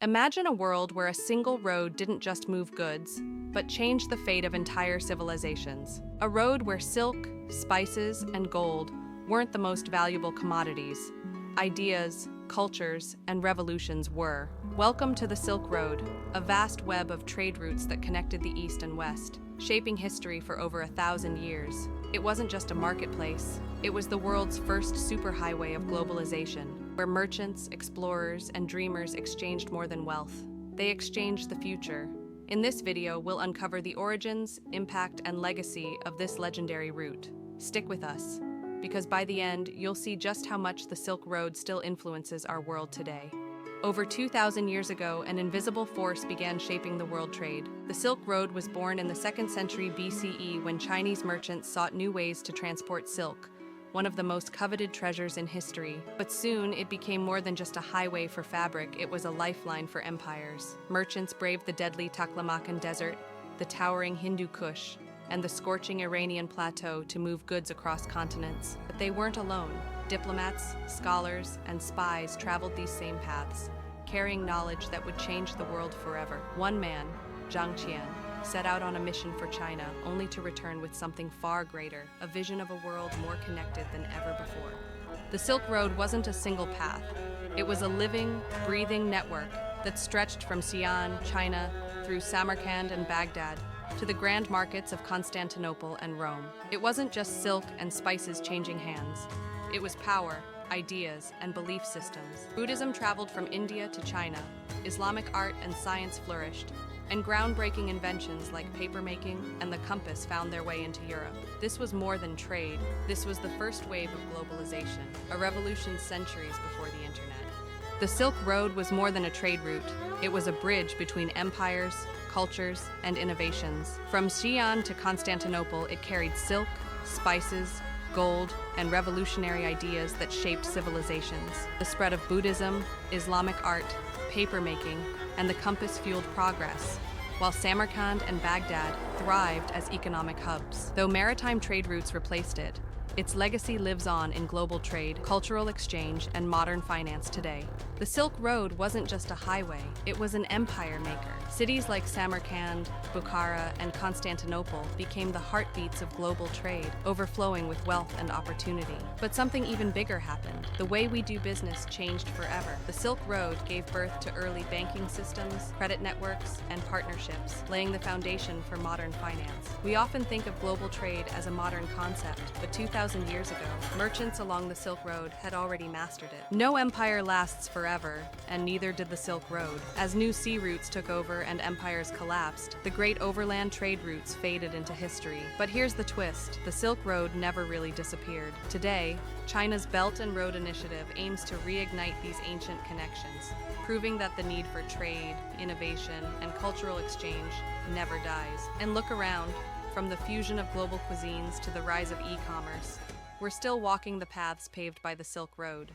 Imagine a world where a single road didn't just move goods, but changed the fate of entire civilizations. A road where silk, spices, and gold weren't the most valuable commodities. Ideas, cultures, and revolutions were. Welcome to the Silk Road, a vast web of trade routes that connected the East and West, shaping history for over 1,000 years. It wasn't just a marketplace, it was the world's first superhighway of globalization, where merchants, explorers, and dreamers exchanged more than wealth. They exchanged the future. In this video, we'll uncover the origins, impact, and legacy of this legendary route. Stick with us, because by the end, you'll see just how much the Silk Road still influences our world today. Over 2,000 years ago, an invisible force began shaping the world trade. The Silk Road was born in the 2nd century BCE when Chinese merchants sought new ways to transport silk, one of the most coveted treasures in history. But soon, it became more than just a highway for fabric, it was a lifeline for empires. Merchants braved the deadly Taklamakan Desert, the towering Hindu Kush, and the scorching Iranian plateau to move goods across continents. But they weren't alone. Diplomats, scholars, and spies traveled these same paths, carrying knowledge that would change the world forever. One man, Zhang Qian, set out on a mission for China, only to return with something far greater, a vision of a world more connected than ever before. The Silk Road wasn't a single path. It was a living, breathing network that stretched from Xi'an, China, through Samarkand and Baghdad, to the grand markets of Constantinople and Rome. It wasn't just silk and spices changing hands. It was power, ideas, and belief systems. Buddhism traveled from India to China, Islamic art and science flourished, and groundbreaking inventions like papermaking and the compass found their way into Europe. This was more than trade. This was the first wave of globalization, a revolution centuries before the internet. The Silk Road was more than a trade route. It was a bridge between empires, cultures, and innovations. From Xi'an to Constantinople, it carried silk, spices, gold, and revolutionary ideas that shaped civilizations. The spread of Buddhism, Islamic art, papermaking, and the compass fueled progress, while Samarkand and Baghdad thrived as economic hubs. Though maritime trade routes replaced it, its legacy lives on in global trade, cultural exchange, and modern finance today. The Silk Road wasn't just a highway, it was an empire maker. Cities like Samarkand, Bukhara, and Constantinople became the heartbeats of global trade, overflowing with wealth and opportunity. But something even bigger happened. The way we do business changed forever. The Silk Road gave birth to early banking systems, credit networks, and partnerships, laying the foundation for modern finance. We often think of global trade as a modern concept, but 2,000 years ago, merchants along the Silk Road had already mastered it. No empire lasts forever, and neither did the Silk Road. As new sea routes took over and empires collapsed, the great overland trade routes faded into history. But here's the twist: the Silk Road never really disappeared. Today, China's Belt and Road Initiative aims to reignite these ancient connections, proving that the need for trade, innovation, and cultural exchange never dies. And look around. From the fusion of global cuisines to the rise of e-commerce, we're still walking the paths paved by the Silk Road.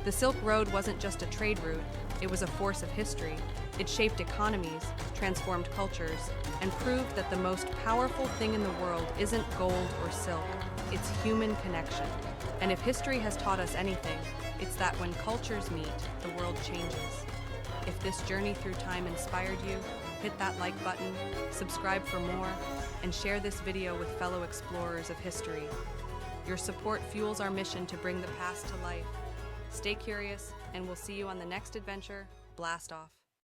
The Silk Road wasn't just a trade route, it was a force of history. It shaped economies, transformed cultures, and proved that the most powerful thing in the world isn't gold or silk, it's human connection. And if history has taught us anything, it's that when cultures meet, the world changes. If this journey through time inspired you, hit that like button, subscribe for more, and share this video with fellow explorers of history. Your support fuels our mission to bring the past to life. Stay curious, and we'll see you on the next adventure. Blast off.